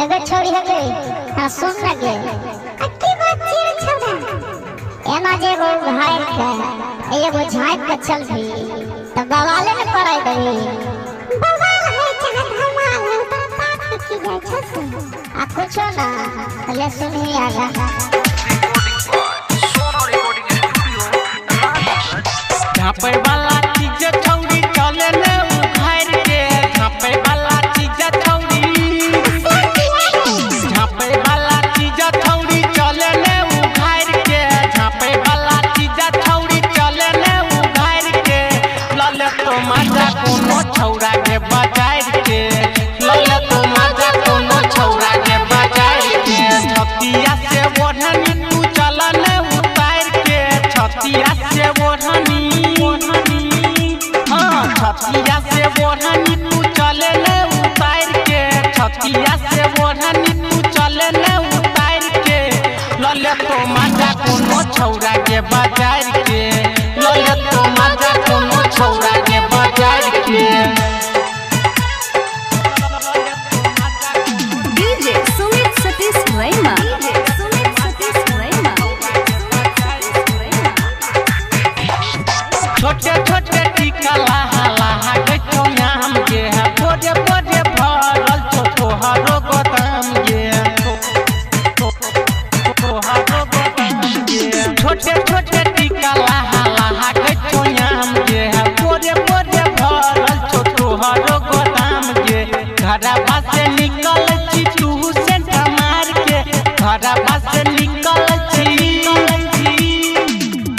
एगो छोड़ी है गई हां सुन लगे अक्की बात चिर छोड़ा एमा जे गो घायल के एगो झाइप के चल भी त बवाले न कराई दई बवाल है चाहे धमाल है तो बात की जाय छस आ कुछ ना ले सुनी आगा झापे वाला चीज छौरी चले ने उखाड़ के झापे वाला चीज छौरी झापे वाला चीज छौरी चले ने उखाड़ के झापे वाला चीज छौरी चले ने उखाड़ के लले तो मजा कोनो छौरा के बजाय के लले तो मजा कोनो छौरा के बजाय के छतिया से ओढ़नी तू चला ने उतार के छतिया से ओढ़नी छतिया से ओढ़नी तू चले ने उतार के छतिया से ओढ़नी तू चले ने उतार के लले तो मजा कोनो छौरा के बजाय के लले तो मजा कोनो छौरा के बजाय के डीजे सुमित सतीश रैमा छोटे छोटे टीका लाहा लाहा गइतो नाम के पोजे पोजे भरल तोहरो गोदाम के तोहरो गोदाम के छोटे छोटे टीका लाहा लाहा गइतो नाम के पोजे पोजे भरल तोहरो गोदाम के घरवा से निकल छी तू सेंट मार के घरवा से निकल छी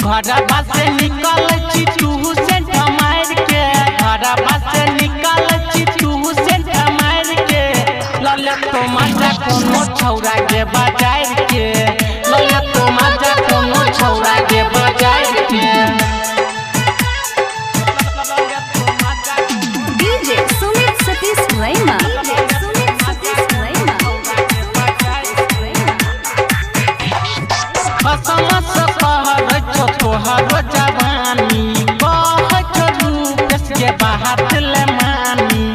घरवा से निकल छी तू सेंट मार के घरवा से निकल छी तू सेंट मार के लले तो मजा कोनो छौरा के बजाय के लले तो मजा कोनो छौरा के बजाय के डीजे सुमित सतीश रैमा कसम से कहर तोहरो जवानी बहुत रूप के बाहर ले मानी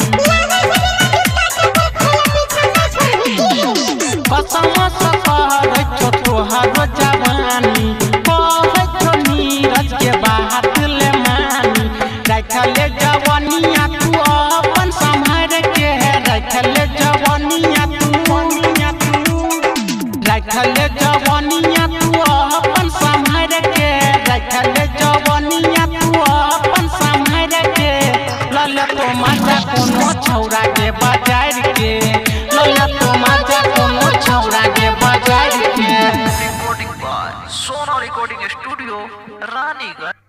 कसम से कहर तोहरो जवानी बहुत नीरज के बाहर ले मानी रखले जवानिया तू अपन संभाल के रखले जवानिया तू रखले जवानिया तू अपन संभाल के रखले जवानिया तू अपन संभाल के लले तो मजा कोनो छौरा के बजाय के लले तो मजा कोनो छौरा के बजाय के recording by Sona recording studio Raniganj.